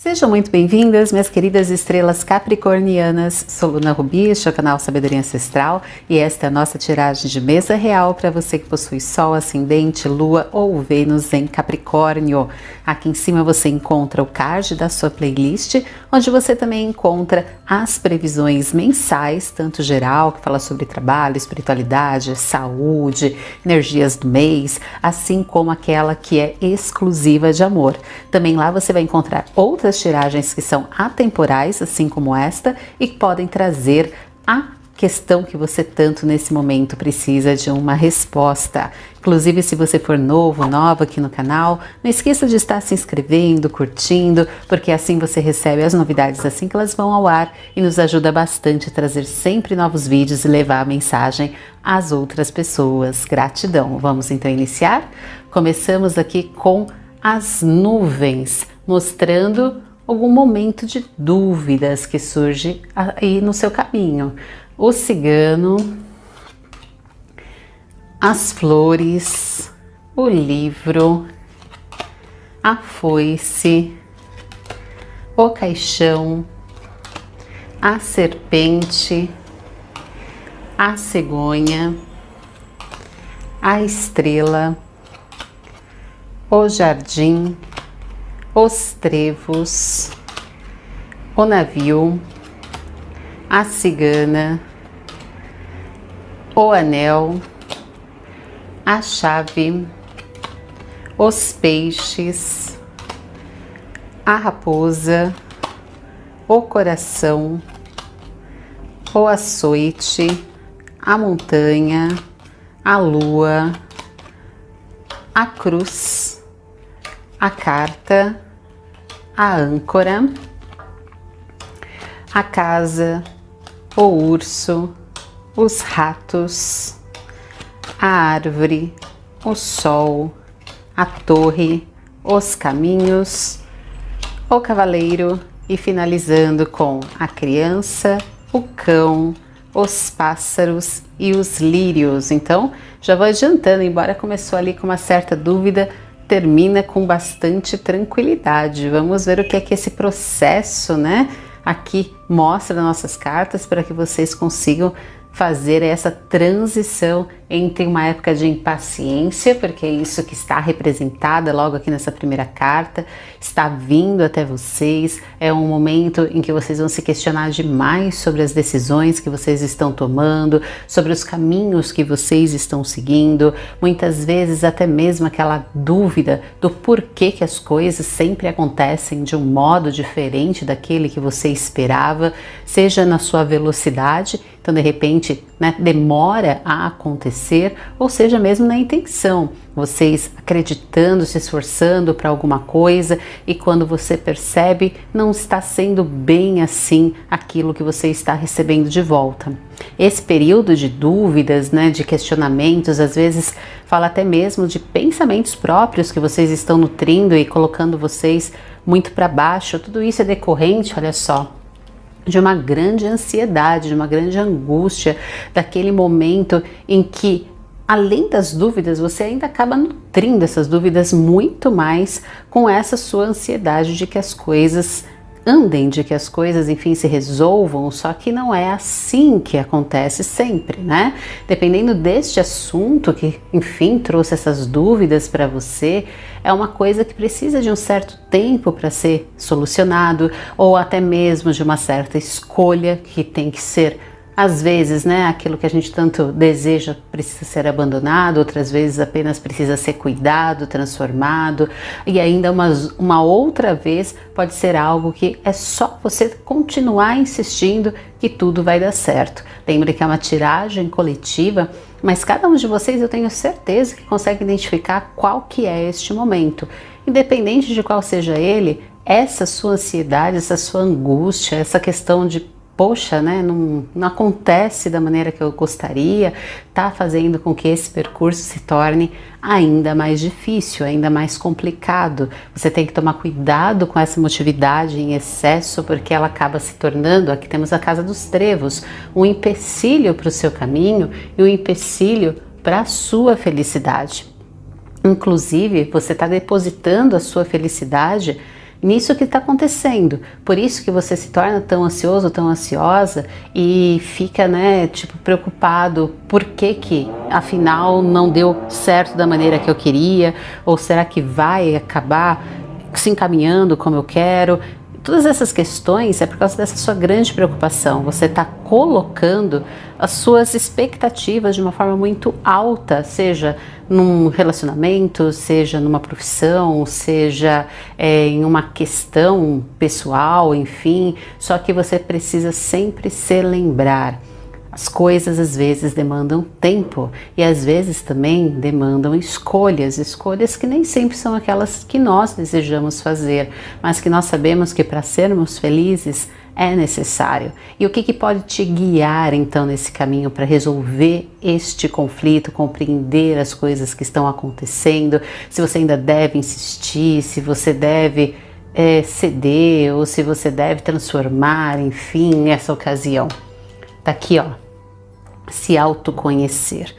Sejam muito bem-vindas, minhas queridas estrelas capricornianas. Sou Luna Rubi, este é o canal Sabedoria Ancestral e esta é a nossa tiragem de mesa real para você que possui Sol, Ascendente, Lua ou Vênus em Capricórnio. Aqui em cima você encontra o card da sua playlist, onde você também encontra as previsões mensais, tanto geral, que fala sobre trabalho, espiritualidade, saúde, energias do mês, assim como aquela que é exclusiva de amor. Também lá você vai encontrar outras tiragens que são atemporais, assim como esta, e que podem trazer a questão que você tanto nesse momento precisa de uma resposta. Inclusive, se você for novo, nova aqui no canal, não esqueça de estar se inscrevendo, curtindo, porque assim você recebe as novidades assim que elas vão ao ar e nos ajuda bastante a trazer sempre novos vídeos e levar a mensagem às outras pessoas. Gratidão! Vamos então iniciar? Começamos aqui com as nuvens, mostrando algum momento de dúvidas que surge aí no seu caminho. O cigano, as flores, o livro, a foice, o caixão, a serpente, a cegonha, a estrela, o jardim, os trevos, o navio, a cigana, o anel, a chave, os peixes, a raposa, o coração, o açoite, a montanha, a lua, a cruz, a carta, a âncora, a casa, o urso, os ratos, a árvore, o sol, a torre, os caminhos, o cavaleiro e finalizando com a criança, o cão, os pássaros e os lírios. Então, já vou adiantando, embora começou ali com uma certa dúvida, termina com bastante tranquilidade. Vamos ver o que é que esse processo, né, aqui mostra nas nossas cartas para que vocês consigam fazer essa transição entre uma época de impaciência, porque é isso que está representada logo aqui nessa primeira carta, está vindo até vocês, é um momento em que vocês vão se questionar demais sobre as decisões que vocês estão tomando, sobre os caminhos que vocês estão seguindo, muitas vezes até mesmo aquela dúvida do porquê que as coisas sempre acontecem de um modo diferente daquele que você esperava, seja na sua velocidade, então de repente, né, demora a acontecer, ou seja mesmo na intenção, vocês acreditando, se esforçando para alguma coisa e quando você percebe não está sendo bem assim aquilo que você está recebendo de volta. Esse período de dúvidas, né, de questionamentos, às vezes fala até mesmo de pensamentos próprios que vocês estão nutrindo e colocando vocês muito para baixo. Tudo isso é decorrente, olha só, de uma grande ansiedade, de uma grande angústia, daquele momento em que, além das dúvidas, você ainda acaba nutrindo essas dúvidas muito mais com essa sua ansiedade de que as coisas andem, de que as coisas, enfim, se resolvam, só que não é assim que acontece sempre, né? Dependendo deste assunto que, enfim, trouxe essas dúvidas para você, é uma coisa que precisa de um certo tempo para ser solucionado, ou até mesmo de uma certa escolha que tem que ser, às vezes, né, aquilo que a gente tanto deseja precisa ser abandonado, outras vezes apenas precisa ser cuidado, transformado, e ainda uma outra vez pode ser algo que é só você continuar insistindo que tudo vai dar certo. Lembre que é uma tiragem coletiva, mas cada um de vocês eu tenho certeza que consegue identificar qual que é este momento. Independente de qual seja ele, essa sua ansiedade, essa sua angústia, essa questão de poxa, né, não acontece da maneira que eu gostaria, tá fazendo com que esse percurso se torne ainda mais difícil, ainda mais complicado. Você tem que tomar cuidado com essa emotividade em excesso, porque ela acaba se tornando, aqui temos a casa dos trevos, um empecilho para o seu caminho e um empecilho para a sua felicidade. Inclusive, você está depositando a sua felicidade nisso que está acontecendo. Por isso que você se torna tão ansioso, tão ansiosa e fica, né, tipo, preocupado. Por que afinal não deu certo da maneira que eu queria? Ou será que vai acabar se encaminhando como eu quero? Todas essas questões é por causa dessa sua grande preocupação. Você está colocando as suas expectativas de uma forma muito alta, seja num relacionamento, seja numa profissão, seja em uma questão pessoal, enfim. Só que você precisa sempre se lembrar. As coisas às vezes demandam tempo e às vezes também demandam escolhas que nem sempre são aquelas que nós desejamos fazer, mas que nós sabemos que para sermos felizes é necessário. E o que pode te guiar então nesse caminho para resolver este conflito, compreender as coisas que estão acontecendo, se você ainda deve insistir, se você deve ceder ou se você deve transformar, enfim, essa ocasião. Tá aqui, ó, se autoconhecer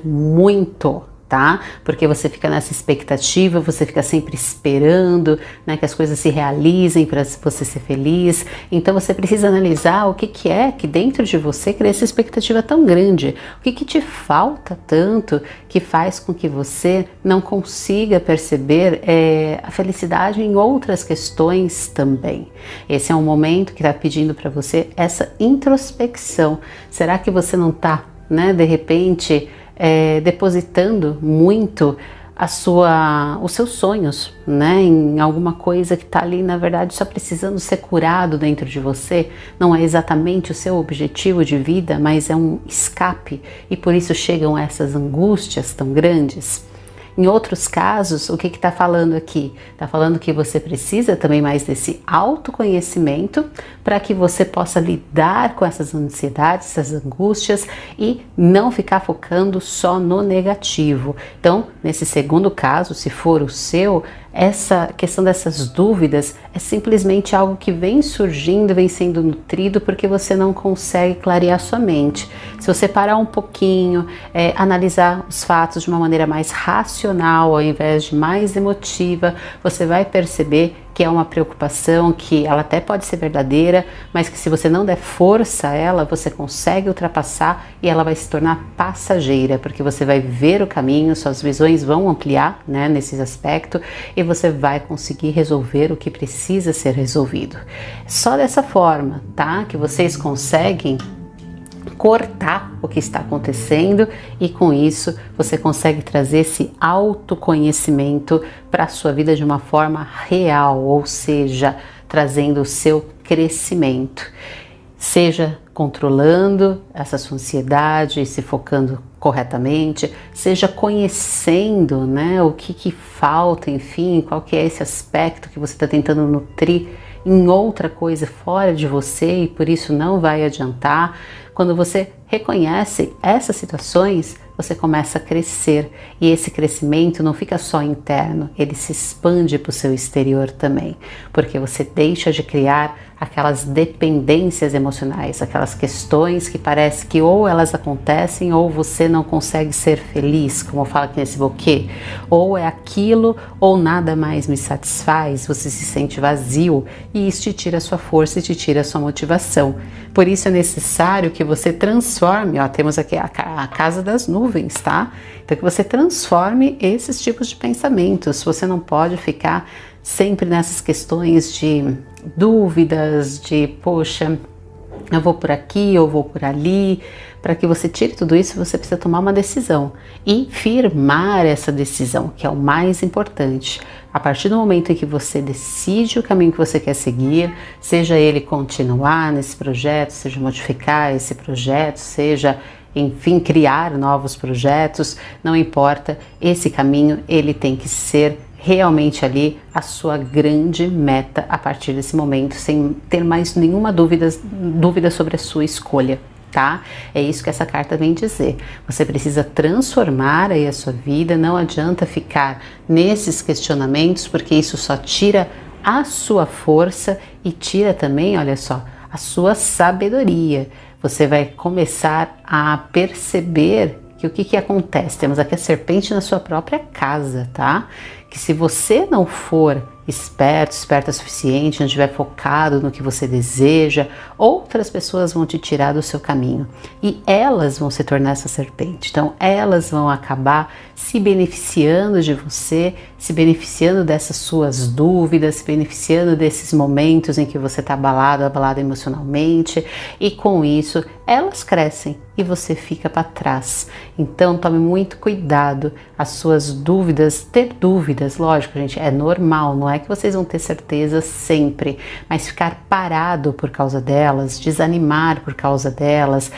muito, tá? Porque você fica nessa expectativa, você fica sempre esperando, né, que as coisas se realizem para você ser feliz. Então você precisa analisar o que é que dentro de você cria essa expectativa tão grande, o que te falta tanto que faz com que você não consiga perceber a felicidade em outras questões também. Esse é um momento que está pedindo para você essa introspecção. Será que você não está, né, de repente, depositando muito os seus sonhos, né, em alguma coisa que está ali, na verdade, só precisando ser curado dentro de você? Não é exatamente o seu objetivo de vida, mas é um escape e por isso chegam essas angústias tão grandes. Em outros casos, o que está falando aqui? Está falando que você precisa também mais desse autoconhecimento para que você possa lidar com essas ansiedades, essas angústias e não ficar focando só no negativo. Então, nesse segundo caso, se for o seu, essa questão dessas dúvidas é simplesmente algo que vem surgindo, vem sendo nutrido porque você não consegue clarear sua mente. Se você parar um pouquinho, analisar os fatos de uma maneira mais racional ao invés de mais emotiva, você vai perceber que é uma preocupação que ela até pode ser verdadeira, mas que se você não der força a ela, você consegue ultrapassar e ela vai se tornar passageira, porque você vai ver o caminho, suas visões vão ampliar, né, nesse aspecto, e você vai conseguir resolver o que precisa ser resolvido. Só dessa forma, tá, que vocês conseguem cortar o que está acontecendo e com isso você consegue trazer esse autoconhecimento para a sua vida de uma forma real, ou seja, trazendo o seu crescimento, seja controlando essa sua ansiedade e se focando corretamente, seja conhecendo, né, o que falta, enfim, qual que é esse aspecto que você está tentando nutrir em outra coisa fora de você e por isso não vai adiantar. Quando você reconhece essas situações, você começa a crescer e esse crescimento não fica só interno, ele se expande para o seu exterior também, porque você deixa de criar aquelas dependências emocionais, aquelas questões que parece que ou elas acontecem ou você não consegue ser feliz, como eu falo aqui nesse buquê, ou é aquilo ou nada mais me satisfaz, você se sente vazio e isso te tira a sua força e te tira a sua motivação. Por isso é necessário que você transforme, ó, temos aqui a casa das nuvens, tá? Então que você transforme esses tipos de pensamentos. Você não pode ficar sempre nessas questões de dúvidas, de poxa, eu vou por aqui, eu vou por ali. Para que você tire tudo isso, você precisa tomar uma decisão e firmar essa decisão, que é o mais importante. A partir do momento em que você decide o caminho que você quer seguir, seja ele continuar nesse projeto, seja modificar esse projeto, seja, enfim, criar novos projetos, não importa, esse caminho ele tem que ser realmente ali a sua grande meta a partir desse momento, sem ter mais nenhuma dúvida sobre a sua escolha, tá? É isso que essa carta vem dizer. Você precisa transformar aí a sua vida, não adianta ficar nesses questionamentos, porque isso só tira a sua força e tira também, olha só, a sua sabedoria. Você vai começar a perceber que o que acontece? Temos aqui a serpente na sua própria casa, tá? Que se você não for esperto, esperta o suficiente, não estiver focado no que você deseja, outras pessoas vão te tirar do seu caminho e elas vão se tornar essa serpente. Então elas vão acabar se beneficiando de você, se beneficiando dessas suas dúvidas, se beneficiando desses momentos em que você está abalado emocionalmente, e com isso elas crescem e você fica para trás. Então tome muito cuidado, as suas dúvidas, ter dúvidas, lógico gente, é normal, não é que vocês vão ter certeza sempre, mas ficar parado por causa delas, desanimar por causa delas,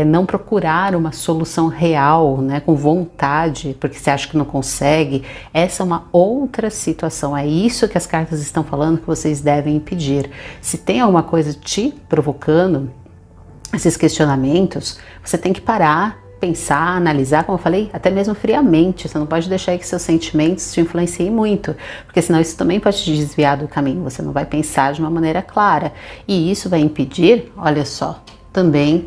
não procurar uma solução real, né, com vontade, porque você acha que não consegue, essa é uma outra situação, é isso que as cartas estão falando que vocês devem impedir. Se tem alguma coisa te provocando esses questionamentos, você tem que parar, pensar, analisar, como eu falei, até mesmo friamente. Você não pode deixar que seus sentimentos te influenciem muito, porque senão isso também pode te desviar do caminho, você não vai pensar de uma maneira clara, e isso vai impedir, olha só, também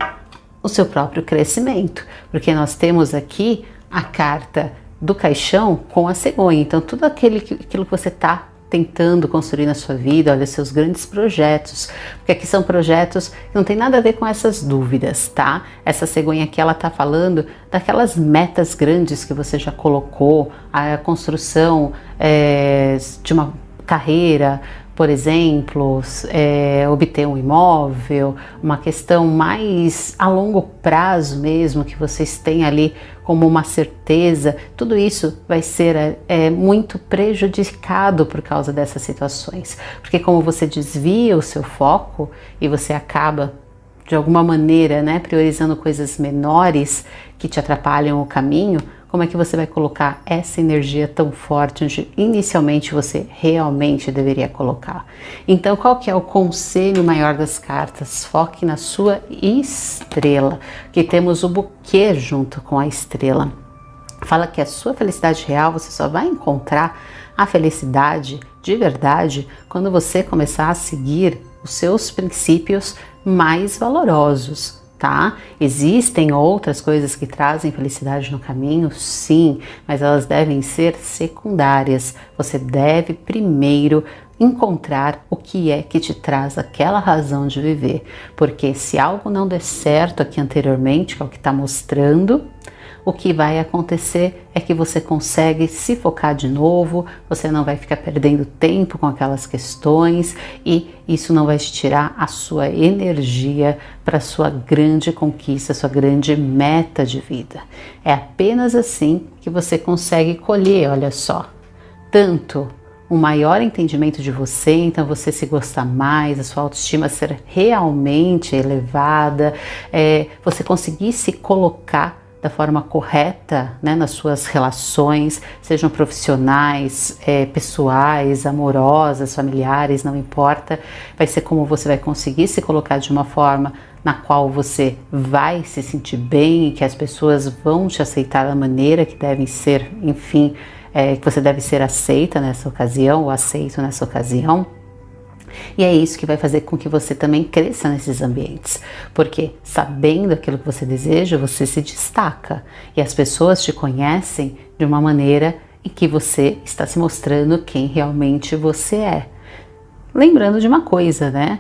o seu próprio crescimento, porque nós temos aqui a carta do caixão com a cegonha, então tudo aquilo que você está tentando construir na sua vida, olha, seus grandes projetos, porque aqui são projetos que não tem nada a ver com essas dúvidas, tá? Essa cegonha aqui, ela tá falando daquelas metas grandes que você já colocou, a construção de uma carreira, por exemplo, obter um imóvel, uma questão mais a longo prazo mesmo, que vocês têm ali como uma certeza, tudo isso vai ser muito prejudicado por causa dessas situações, porque como você desvia o seu foco e você acaba de alguma maneira, né, priorizando coisas menores que te atrapalham o caminho, como é que você vai colocar essa energia tão forte onde inicialmente você realmente deveria colocar? Então, qual que é o conselho maior das cartas? Foque na sua estrela, que temos o buquê junto com a estrela. Fala que a sua felicidade real, você só vai encontrar a felicidade de verdade quando você começar a seguir os seus princípios mais valorosos. Tá? Existem outras coisas que trazem felicidade no caminho, sim, mas elas devem ser secundárias. Você deve primeiro encontrar o que é que te traz aquela razão de viver, porque se algo não der certo aqui anteriormente, que é o que está mostrando, o que vai acontecer é que você consegue se focar de novo, você não vai ficar perdendo tempo com aquelas questões e isso não vai te tirar a sua energia para a sua grande conquista, sua grande meta de vida. É apenas assim que você consegue colher, olha só, tanto um maior entendimento de você, então você se gostar mais, a sua autoestima ser realmente elevada, você conseguir se colocar da forma correta, né, nas suas relações, sejam profissionais, pessoais, amorosas, familiares, não importa, vai ser como você vai conseguir se colocar de uma forma na qual você vai se sentir bem e que as pessoas vão te aceitar da maneira que devem ser, enfim, que você deve ser aceita nessa ocasião ou aceito nessa ocasião. E é isso que vai fazer com que você também cresça nesses ambientes, porque sabendo aquilo que você deseja, você se destaca e as pessoas te conhecem de uma maneira em que você está se mostrando quem realmente você é. Lembrando de uma coisa, né?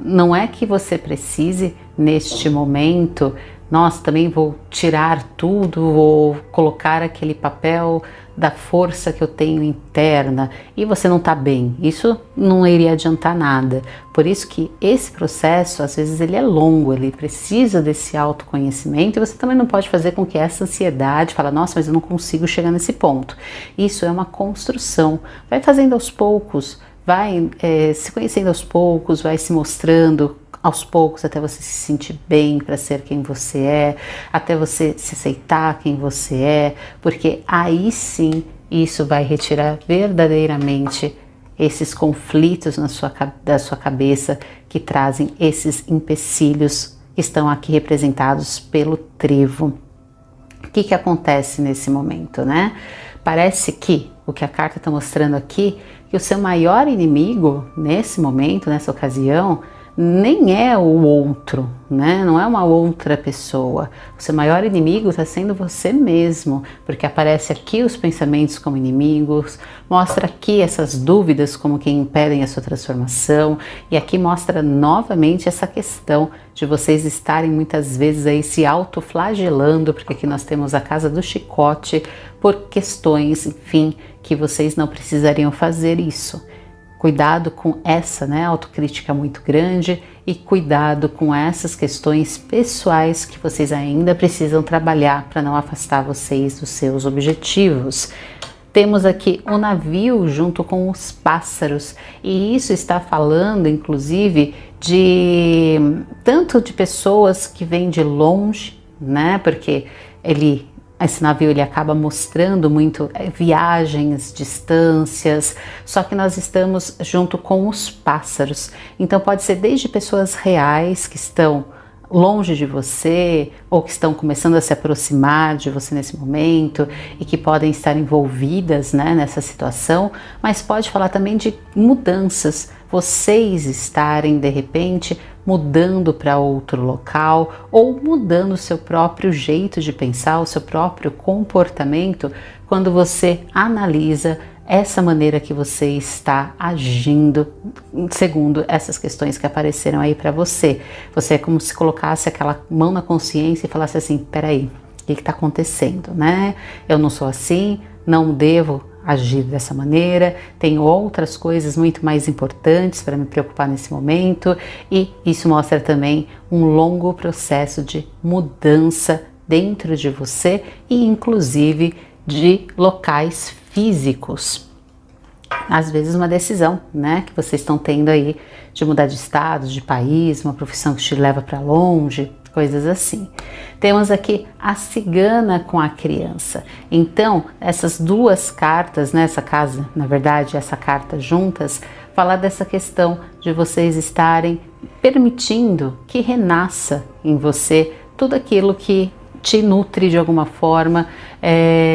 Não é que você precise neste momento, nossa, também vou tirar tudo ou colocar aquele papel da força que eu tenho interna e você não está bem, isso não iria adiantar nada. Por isso que esse processo, às vezes ele é longo, ele precisa desse autoconhecimento e você também não pode fazer com que essa ansiedade, fala, nossa, mas eu não consigo chegar nesse ponto. Isso é uma construção, vai fazendo aos poucos, vai se conhecendo aos poucos, vai se mostrando aos poucos até você se sentir bem para ser quem você é, até você se aceitar quem você é, porque aí sim isso vai retirar verdadeiramente esses conflitos da sua cabeça que trazem esses empecilhos que estão aqui representados pelo trevo. O que acontece nesse momento, né? Parece que o que a carta está mostrando aqui, que o seu maior inimigo nesse momento, nessa ocasião, nem é o outro, né? Não é uma outra pessoa. O seu maior inimigo está sendo você mesmo, porque aparece aqui os pensamentos como inimigos, mostra aqui essas dúvidas como que impedem a sua transformação, e aqui mostra novamente essa questão de vocês estarem muitas vezes aí se autoflagelando, porque aqui nós temos a casa do chicote, por questões, enfim, que vocês não precisariam fazer isso. Cuidado com essa, né, autocrítica muito grande, e cuidado com essas questões pessoais que vocês ainda precisam trabalhar para não afastar vocês dos seus objetivos. Temos aqui o navio junto com os pássaros, e isso está falando inclusive de tanto de pessoas que vêm de longe, né, porque esse navio ele acaba mostrando muito viagens, distâncias, só que nós estamos junto com os pássaros. Então pode ser desde pessoas reais que estão longe de você ou que estão começando a se aproximar de você nesse momento e que podem estar envolvidas, né, nessa situação, mas pode falar também de mudanças, vocês estarem de repente mudando para outro local ou mudando o seu próprio jeito de pensar, o seu próprio comportamento, quando você analisa essa maneira que você está agindo segundo essas questões que apareceram aí para você. Você é como se colocasse aquela mão na consciência e falasse assim, peraí, o que está acontecendo, né? Eu não sou assim, não devo agir dessa maneira, tenho outras coisas muito mais importantes para me preocupar nesse momento, e isso mostra também um longo processo de mudança dentro de você e inclusive de locais físicos. Às vezes uma decisão, né, que vocês estão tendo aí de mudar de estado, de país, uma profissão que te leva para longe, coisas assim. Temos aqui a cigana com a criança. Então, essas duas cartas, né, essa casa, na verdade, essa carta juntas, fala dessa questão de vocês estarem permitindo que renasça em você tudo aquilo que te nutre de alguma forma,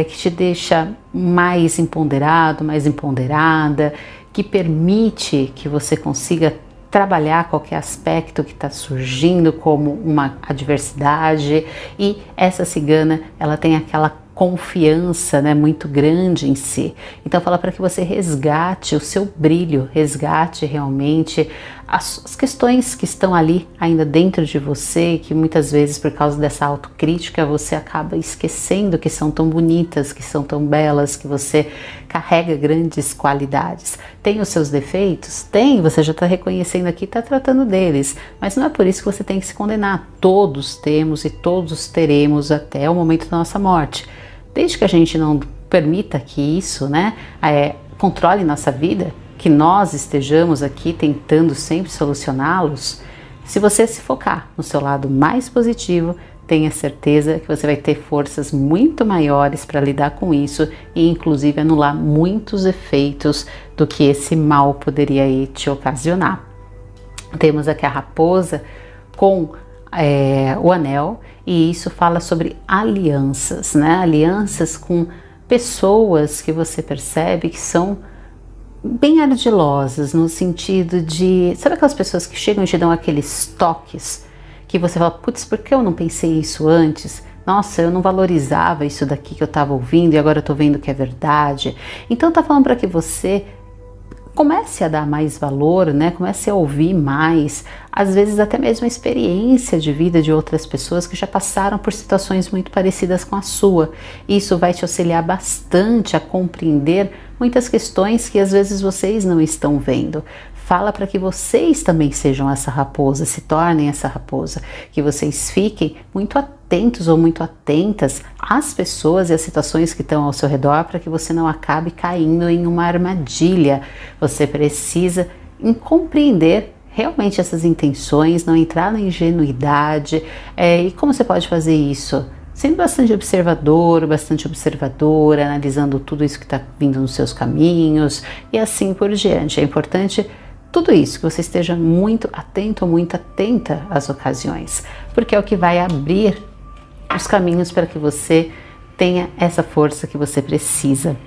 que te deixa mais empoderado, mais empoderada, que permite que você consiga trabalhar qualquer aspecto que está surgindo como uma adversidade. E essa cigana, ela tem aquela confiança, né, muito grande em si. Então fala para que você resgate o seu brilho, resgate realmente as questões que estão ali ainda dentro de você, que muitas vezes por causa dessa autocrítica você acaba esquecendo que são tão bonitas, que são tão belas, que você carrega grandes qualidades. Tem os seus defeitos? Tem, você já está reconhecendo aqui, está tratando deles, mas não é por isso que você tem que se condenar. Todos temos e todos teremos até o momento da nossa morte. Desde que a gente não permita que isso, né, controle nossa vida, que nós estejamos aqui tentando sempre solucioná-los, se você se focar no seu lado mais positivo, tenha certeza que você vai ter forças muito maiores para lidar com isso e inclusive anular muitos efeitos do que esse mal poderia aí te ocasionar. Temos aqui a raposa com o anel, e isso fala sobre alianças, né? Alianças com pessoas que você percebe que são bem ardilosas, no sentido de, sabe aquelas pessoas que chegam e te dão aqueles toques que você fala, putz, por que eu não pensei isso antes? Nossa, eu não valorizava isso daqui que eu estava ouvindo e agora eu tô vendo que é verdade. Então tá falando para que você comece a dar mais valor, né? Comece a ouvir mais, às vezes até mesmo a experiência de vida de outras pessoas que já passaram por situações muito parecidas com a sua. Isso vai te auxiliar bastante a compreender muitas questões que às vezes vocês não estão vendo. Fala para que vocês também sejam essa raposa, se tornem essa raposa, que vocês fiquem muito atentos ou muito atentas às pessoas e às situações que estão ao seu redor, para que você não acabe caindo em uma armadilha. Você precisa compreender realmente essas intenções, não entrar na ingenuidade. E como você pode fazer isso? Sendo bastante observador, bastante observadora, analisando tudo isso que está vindo nos seus caminhos e assim por diante. É importante tudo isso, que você esteja muito atento, muito atenta às ocasiões, porque é o que vai abrir os caminhos para que você tenha essa força que você precisa.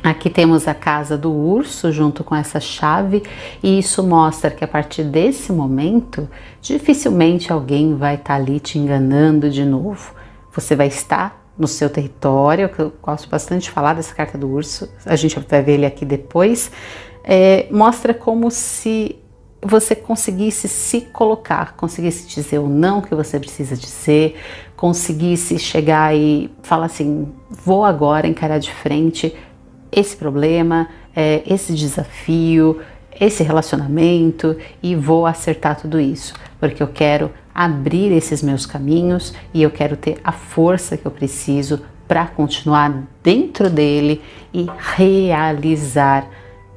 Aqui temos a casa do urso junto com essa chave, e isso mostra que a partir desse momento, dificilmente alguém vai estar ali te enganando de novo. Você vai estar no seu território, que eu gosto bastante de falar dessa carta do urso, a gente vai ver ele aqui depois. Mostra como se você conseguisse se colocar, conseguisse dizer o não que você precisa dizer, conseguisse chegar e falar assim, vou agora encarar de frente esse problema, esse desafio, esse relacionamento, e vou acertar tudo isso, porque eu quero abrir esses meus caminhos e eu quero ter a força que eu preciso para continuar dentro dele e realizar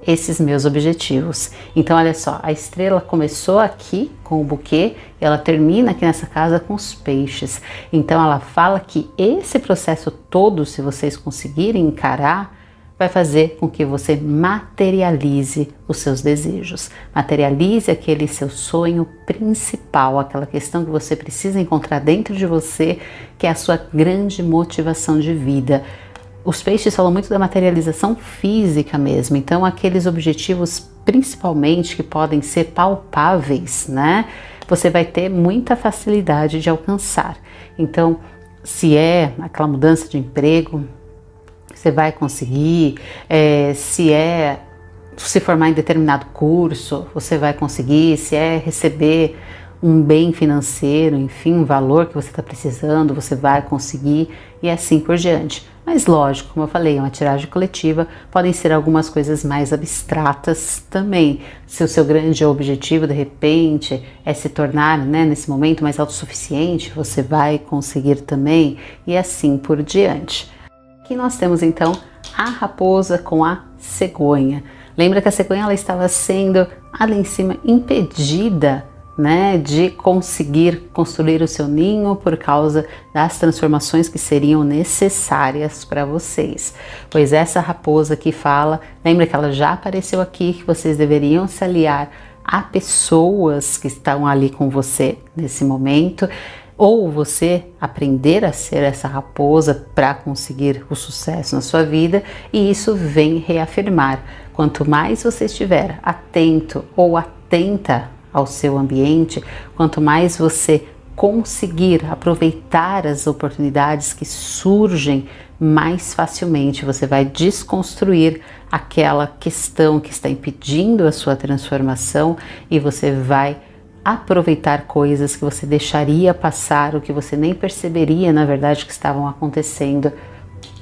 esses meus objetivos. Então olha só, a estrela começou aqui com o buquê e ela termina aqui nessa casa com os peixes. Então ela fala que esse processo todo, se vocês conseguirem encarar, vai fazer com que você materialize os seus desejos, materialize aquele seu sonho principal, aquela questão que você precisa encontrar dentro de você, que é a sua grande motivação de vida. Os peixes falam muito da materialização física mesmo, então aqueles objetivos principalmente que podem ser palpáveis, né? Você vai ter muita facilidade de alcançar. Então, se é aquela mudança de emprego, você vai conseguir, se formar em determinado curso, você vai conseguir, se é receber um bem financeiro, enfim, um valor que você está precisando, você vai conseguir, e assim por diante. Mas lógico, como eu falei, é uma tiragem coletiva, podem ser algumas coisas mais abstratas também. Se o seu grande objetivo, de repente, é se tornar, né, nesse momento, mais autossuficiente, você vai conseguir também, e assim por diante. Aqui nós temos então a raposa com a cegonha. Lembra que a cegonha ela estava sendo ali em cima impedida, né, de conseguir construir o seu ninho por causa das transformações que seriam necessárias para vocês. Pois essa raposa que fala, lembra que ela já apareceu aqui, que vocês deveriam se aliar a pessoas que estão ali com você nesse momento, ou você aprender a ser essa raposa para conseguir o sucesso na sua vida, e isso vem reafirmar. Quanto mais você estiver atento ou atenta ao seu ambiente, quanto mais você conseguir aproveitar as oportunidades que surgem, mais facilmente você vai desconstruir aquela questão que está impedindo a sua transformação, e você vai aproveitar coisas que você deixaria passar, ou que você nem perceberia na verdade que estavam acontecendo,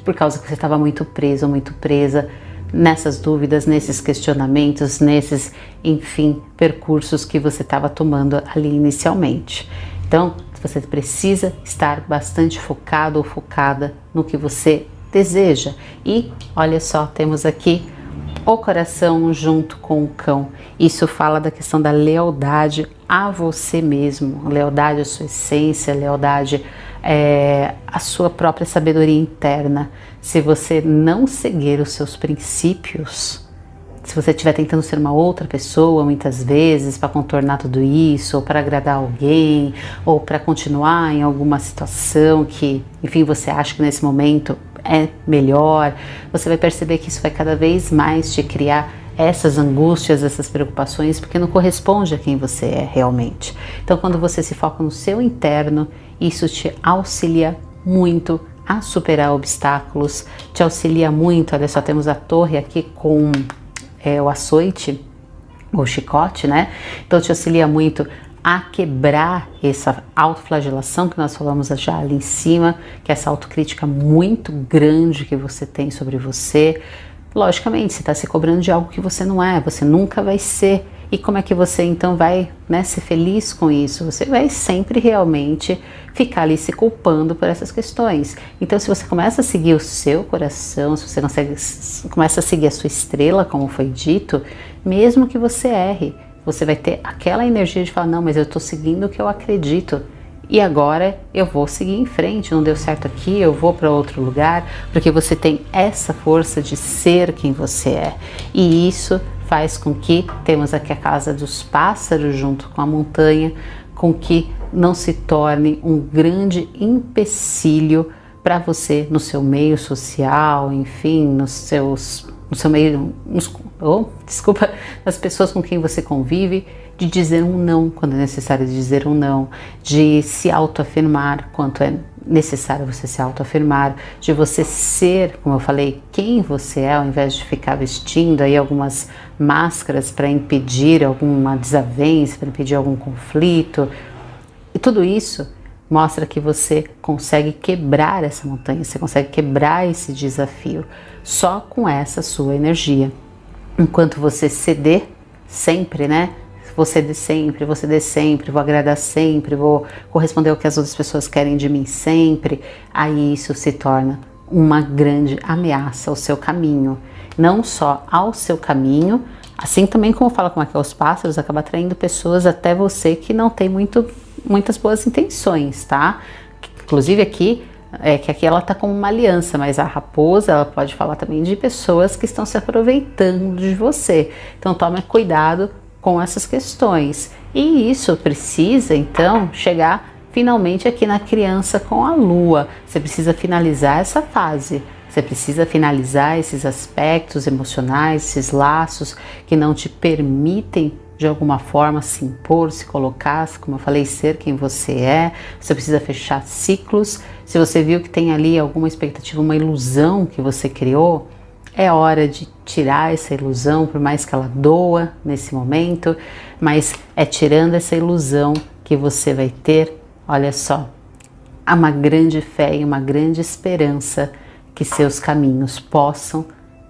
por causa que você estava muito preso ou muito presa nessas dúvidas, nesses questionamentos, nesses, enfim, percursos que você estava tomando ali inicialmente. Então, você precisa estar bastante focado ou focada no que você deseja. E olha só, temos aqui o coração junto com o cão. Isso fala da questão da lealdade a você mesmo, lealdade à sua essência, lealdade à sua própria sabedoria interna. Se você não seguir os seus princípios, se você estiver tentando ser uma outra pessoa muitas vezes para contornar tudo isso, ou para agradar alguém, ou para continuar em alguma situação que, enfim, você acha que nesse momento é melhor, você vai perceber que isso vai cada vez mais te criar essas angústias, essas preocupações, porque não corresponde a quem você é realmente. Então, quando você se foca no seu interno, isso te auxilia muito a superar obstáculos, te auxilia muito. Olha só, temos a torre aqui com o açoite, o chicote, né? Então te auxilia muito a quebrar essa autoflagelação que nós falamos já ali em cima, que é essa autocrítica muito grande que você tem sobre você. Logicamente, você está se cobrando de algo que você não é, você nunca vai ser. E como é que você então vai, né, ser feliz com isso? Você vai sempre realmente ficar ali se culpando por essas questões. Então, se você começa a seguir o seu coração, se você começa a seguir a sua estrela, como foi dito, mesmo que você erre, você vai ter aquela energia de falar, não, mas eu estou seguindo o que eu acredito. E agora eu vou seguir em frente, não deu certo aqui, eu vou para outro lugar, porque você tem essa força de ser quem você é. E isso faz com que temos aqui a casa dos pássaros junto com a montanha, com que não se torne um grande empecilho para você no seu meio social, enfim, nos seus no seu meio, desculpa, das pessoas com quem você convive, de dizer um não quando é necessário dizer um não, de se autoafirmar quanto é necessário você se autoafirmar, de você ser, como eu falei, quem você é, ao invés de ficar vestindo aí algumas máscaras para impedir alguma desavença, para impedir algum conflito. E tudo isso mostra que você consegue quebrar essa montanha, você consegue quebrar esse desafio só com essa sua energia. Enquanto você ceder sempre, né? Vou ceder sempre, vou agradar sempre, vou corresponder ao que as outras pessoas querem de mim sempre, aí isso se torna uma grande ameaça ao seu caminho. Não só ao seu caminho, assim também como fala como é que é os pássaros, acaba atraindo pessoas até você que não tem muitas boas intenções, tá? Inclusive aqui, que aqui ela tá como uma aliança, mas a raposa, ela pode falar também de pessoas que estão se aproveitando de você. Então tome cuidado com essas questões. E isso precisa, então, chegar finalmente aqui na criança com a lua. Você precisa finalizar essa fase. Você precisa finalizar esses aspectos emocionais, esses laços que não te permitem de alguma forma se impor, se colocar, como eu falei, ser quem você é. Você precisa fechar ciclos. Se você viu que tem ali alguma expectativa, uma ilusão que você criou, é hora de tirar essa ilusão, por mais que ela doa nesse momento, mas é tirando essa ilusão que você vai ter, olha só, uma grande fé e uma grande esperança que seus caminhos possam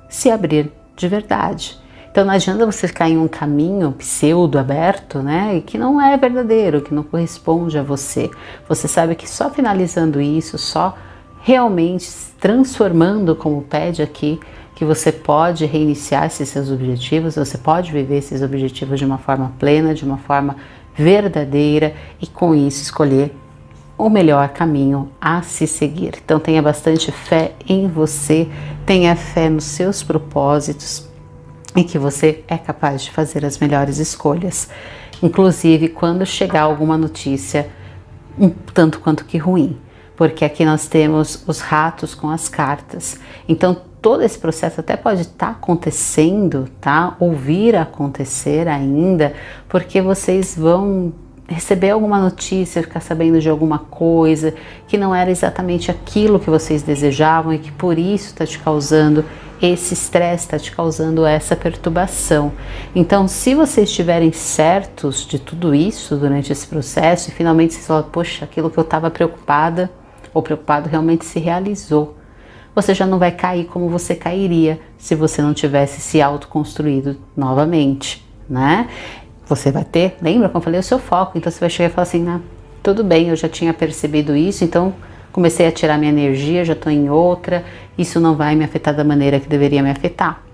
se abrir de verdade. Então não adianta você ficar em um caminho pseudo aberto, né, e que não é verdadeiro, que não corresponde a você. Você sabe que só finalizando isso, só realmente se transformando, como pede aqui, que você pode reiniciar esses seus objetivos, você pode viver esses objetivos de uma forma plena, de uma forma verdadeira e com isso escolher o melhor caminho a se seguir. Então tenha bastante fé em você, tenha fé nos seus propósitos e que você é capaz de fazer as melhores escolhas. Inclusive quando chegar alguma notícia um tanto quanto que ruim, porque aqui nós temos os ratos com as cartas. Então todo esse processo até pode estar acontecendo, tá? Ou vir a acontecer ainda, porque vocês vão receber alguma notícia, ficar sabendo de alguma coisa que não era exatamente aquilo que vocês desejavam e que por isso está te causando esse estresse, está te causando essa perturbação. Então, se vocês estiverem certos de tudo isso durante esse processo e finalmente vocês falam, poxa, aquilo que eu estava preocupada ou preocupado realmente se realizou, você já não vai cair como você cairia se você não tivesse se autoconstruído novamente, né? Você vai ter, lembra como eu falei, o seu foco, então você vai chegar e falar assim, ah, tudo bem, eu já tinha percebido isso, então comecei a tirar minha energia, já estou em outra, isso não vai me afetar da maneira que deveria me afetar.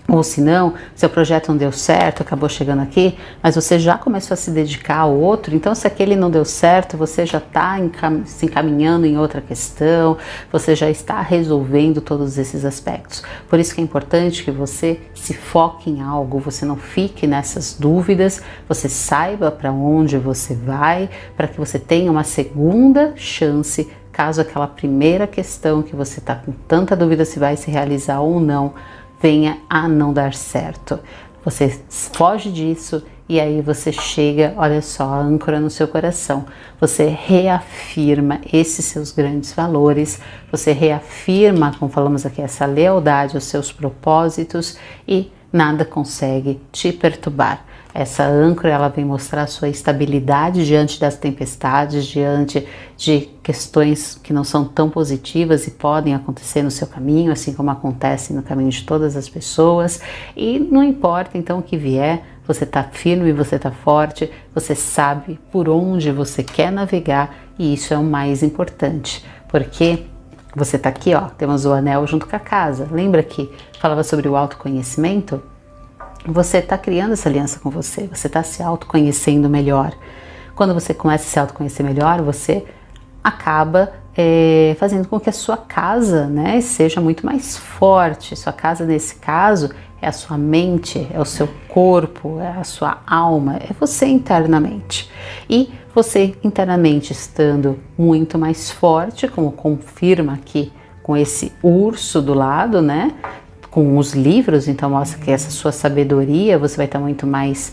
Ou se não, seu projeto não deu certo, acabou chegando aqui, mas você já começou a se dedicar ao outro, então se aquele não deu certo, você já está se encaminhando em outra questão, você já está resolvendo todos esses aspectos. Por isso que é importante que você se foque em algo, você não fique nessas dúvidas, você saiba para onde você vai, para que você tenha uma segunda chance, caso aquela primeira questão que você está com tanta dúvida se vai se realizar ou não, venha a não dar certo. Você foge disso e aí você chega, olha só, a âncora no seu coração. Você reafirma esses seus grandes valores, você reafirma, como falamos aqui, essa lealdade aos seus propósitos e nada consegue te perturbar. Essa âncora, ela vem mostrar a sua estabilidade diante das tempestades, diante de questões que não são tão positivas e podem acontecer no seu caminho, assim como acontece no caminho de todas as pessoas. E não importa então o que vier, você está firme, você está forte, você sabe por onde você quer navegar e isso é o mais importante, porque você está aqui, ó, temos o anel junto com a casa. Lembra que falava sobre o autoconhecimento? Você está criando essa aliança com você está se autoconhecendo melhor. Quando você começa a se autoconhecer melhor, você acaba fazendo com que a sua casa, né, seja muito mais forte. Sua casa, nesse caso, é a sua mente, é o seu corpo, é a sua alma, é você internamente. E você internamente estando muito mais forte, como confirma aqui com esse urso do lado, né? com os livros, então mostra que essa sua sabedoria, você vai estar muito mais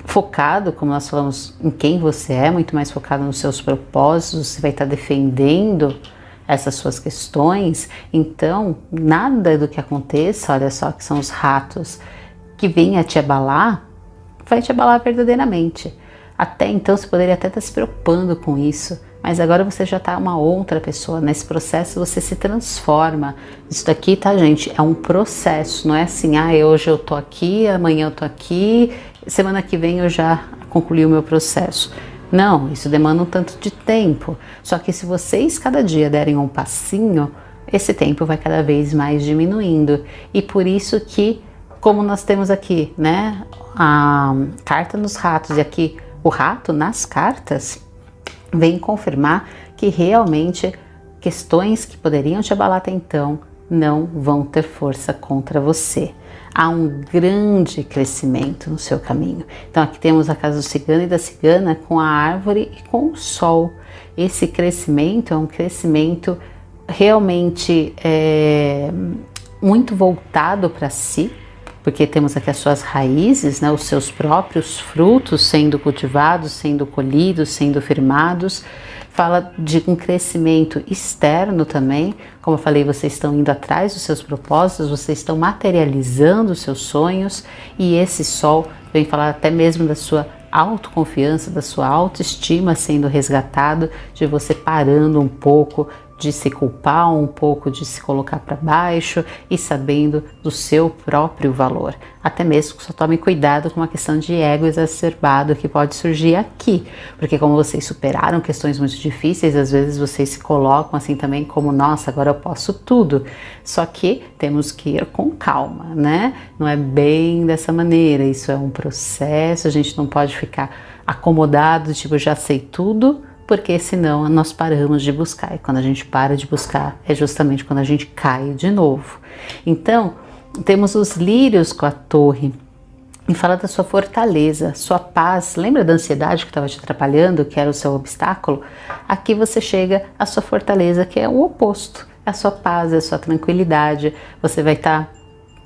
focado, como nós falamos, em quem você é, muito mais focado nos seus propósitos, você vai estar defendendo essas suas questões. Então, nada do que aconteça, olha só que são os ratos que vêm a te abalar, vai te abalar verdadeiramente. Até então você poderia até estar se preocupando com isso, mas agora você já está uma outra pessoa. Nesse processo você se transforma. Isso daqui, tá, gente, é um processo, não é assim, hoje eu tô aqui, amanhã eu tô aqui, semana que vem eu já concluí o meu processo. Não, isso demanda um tanto de tempo. Só que se vocês cada dia derem um passinho, esse tempo vai cada vez mais diminuindo. E por isso que, como nós temos aqui, né, a carta nos ratos e aqui o rato nas cartas, vem confirmar que realmente questões que poderiam te abalar até então não vão ter força contra você. Há um grande crescimento no seu caminho. Então aqui temos a casa do cigano e da cigana com a árvore e com o sol. Esse crescimento é um crescimento realmente muito voltado para si, porque temos aqui as suas raízes, né, os seus próprios frutos sendo cultivados, sendo colhidos, sendo firmados. Fala de um crescimento externo também. Como eu falei, vocês estão indo atrás dos seus propósitos, vocês estão materializando os seus sonhos, e esse sol vem falar até mesmo da sua autoconfiança, da sua autoestima sendo resgatado, de você parando um pouco de se culpar, um pouco de se colocar para baixo e sabendo do seu próprio valor. Até mesmo só tome cuidado com uma questão de ego exacerbado que pode surgir aqui, porque como vocês superaram questões muito difíceis, às vezes vocês se colocam assim também como, nossa, agora eu posso tudo. Só que temos que ir com calma, né? Não é bem dessa maneira, isso é um processo, a gente não pode ficar acomodado, tipo, já sei tudo, porque senão nós paramos de buscar, e quando a gente para de buscar é justamente quando a gente cai de novo. Então, temos os lírios com a torre, e fala da sua fortaleza, sua paz. Lembra da ansiedade que estava te atrapalhando, que era o seu obstáculo? Aqui você chega à sua fortaleza, que é o oposto, é a sua paz, é a sua tranquilidade. Você vai estar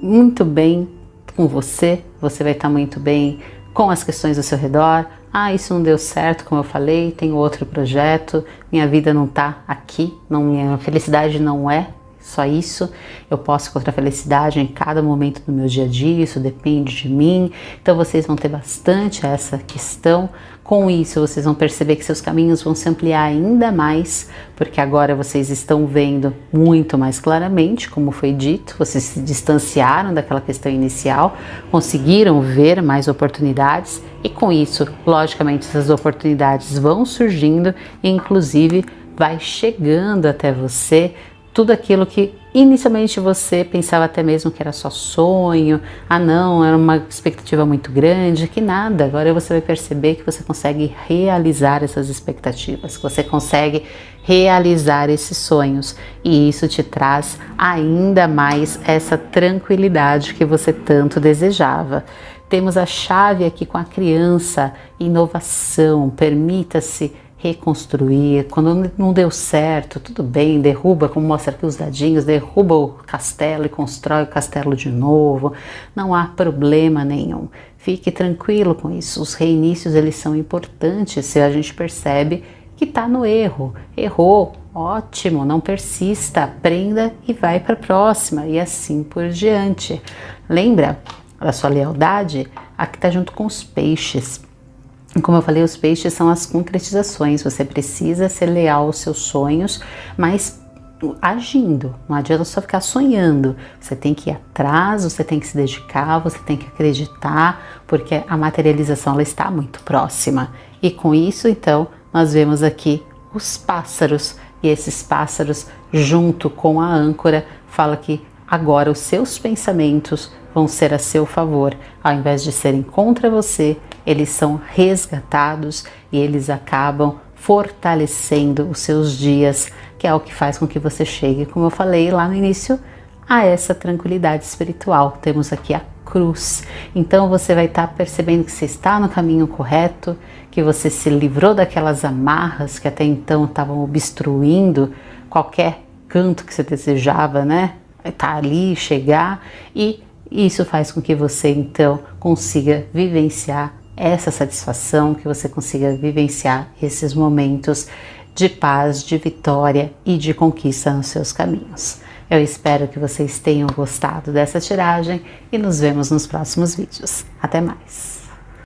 muito bem com você vai estar muito bem com as questões ao seu redor. Isso não deu certo, como eu falei, tenho outro projeto, minha vida não está aqui, minha felicidade não é só isso, eu posso encontrar felicidade em cada momento do meu dia a dia, isso depende de mim. Então vocês vão ter bastante essa questão. Com isso vocês vão perceber que seus caminhos vão se ampliar ainda mais, porque agora vocês estão vendo muito mais claramente, como foi dito, vocês se distanciaram daquela questão inicial, conseguiram ver mais oportunidades, e com isso, logicamente, essas oportunidades vão surgindo e inclusive vai chegando até você tudo aquilo que inicialmente você pensava até mesmo que era só sonho, não, era uma expectativa muito grande, que nada. Agora você vai perceber que você consegue realizar essas expectativas, que você consegue realizar esses sonhos, e isso te traz ainda mais essa tranquilidade que você tanto desejava. Temos a chave aqui com a criança, inovação, permita-se reconstruir. Quando não deu certo, tudo bem, derruba, como mostra aqui os dadinhos, derruba o castelo e constrói o castelo de novo, não há problema nenhum. Fique tranquilo com isso. Os reinícios, eles são importantes se a gente percebe que está no erro. Errou, ótimo, não persista, aprenda e vai para a próxima, e assim por diante. Lembra da sua lealdade? Aqui está junto com os peixes. Como eu falei, os peixes são as concretizações. Você precisa ser leal aos seus sonhos, mas agindo. Não adianta só ficar sonhando. Você tem que ir atrás, você tem que se dedicar, você tem que acreditar, porque a materialização ela está muito próxima. E com isso, então, nós vemos aqui os pássaros. E esses pássaros, junto com a âncora, fala que agora os seus pensamentos vão ser a seu favor. Ao invés de serem contra você, eles são resgatados e eles acabam fortalecendo os seus dias, que é o que faz com que você chegue, como eu falei lá no início, a essa tranquilidade espiritual. Temos aqui a cruz. Então você vai estar percebendo que você está no caminho correto, que você se livrou daquelas amarras que até então estavam obstruindo qualquer canto que você desejava, né? estar ali, chegar, e isso faz com que você então consiga vivenciar essa satisfação, que você consiga vivenciar esses momentos de paz, de vitória e de conquista nos seus caminhos. Eu espero que vocês tenham gostado dessa tiragem e nos vemos nos próximos vídeos. Até mais!